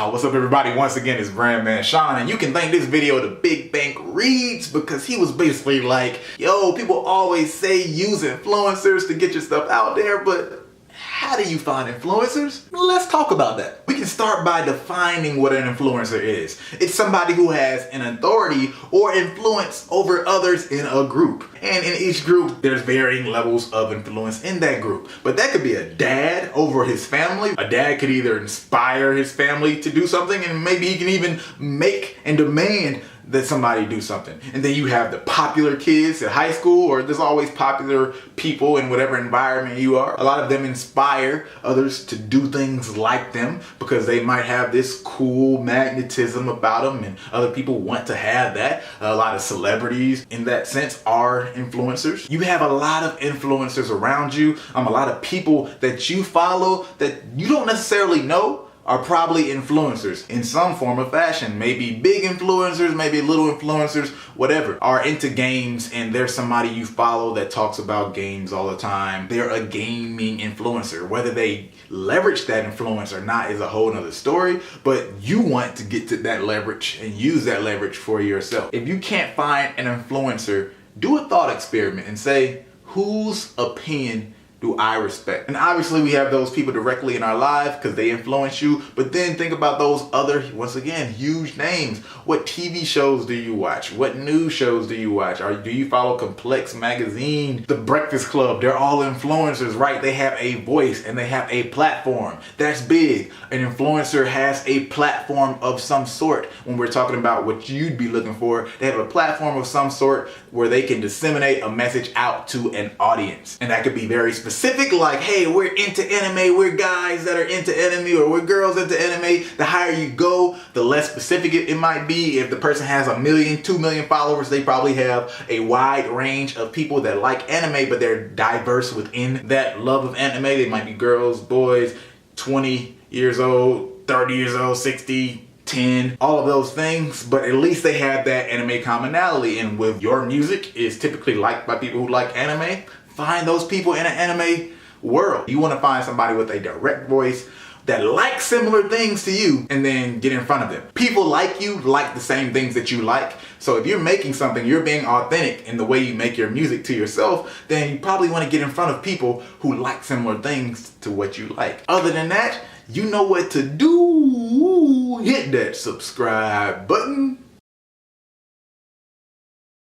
What's up, everybody? Once again, it's Brandman Sean, and you can thank this video to Big Bank Reads because he was basically like, yo, people always say use influencers to get your stuff out there, but how do you find influencers? Let's talk about that. We can start by defining what an influencer is. It's somebody who has an authority or influence over others in a group. And in each group, there's varying levels of influence in that group. But that could be a dad over his family. A dad could either inspire his family to do something, and maybe he can even make and demand that somebody do something. And then you have the popular kids at high school, or there's always popular people in whatever environment you are. A lot of them inspire others to do things like them because they might have this cool magnetism about them, and other people want to have that. A lot of celebrities in that sense are influencers. You have a lot of influencers around you. A lot of people that you follow that you don't necessarily know are probably influencers in some form or fashion. Maybe big influencers, maybe little influencers, whatever, are into games, and there's somebody you follow that talks about games all the time. They're a gaming influencer. Whether they leverage that influence or not is a whole nother story, but you want to get to that leverage and use that leverage for yourself. If you can't find an influencer, do a thought experiment and say, whose opinion do I respect? And obviously we have those people directly in our life because they influence you, but then think about those other, once again, huge names. What TV shows do you watch? What news shows do you watch? Or do you follow Complex Magazine, The Breakfast Club? They're all influencers, right? They have a voice and they have a platform. That's big. An influencer has a platform of some sort. When we're talking about what you'd be looking for, they have a platform of some sort where they can disseminate a message out to an audience. And that could be very specific, like, hey, we're into anime, we're guys that are into anime, or we're girls into anime. The higher you go, the less specific it might be. If the person has 1 million, 2 million followers, they probably have a wide range of people that like anime, but they're diverse within that love of anime. They might be girls, boys, 20 years old, 30 years old, 60, 10, all of those things, but at least they have that anime commonality. And with your music is typically liked by people who like anime, find those people in an anime world. You want to find somebody with a direct voice that likes similar things to you, and then get in front of them. People like you, like the same things that you like. So if you're making something, you're being authentic in the way you make your music to yourself, then you probably want to get in front of people who like similar things to what you like. Other than that, you know what to do. Hit that subscribe button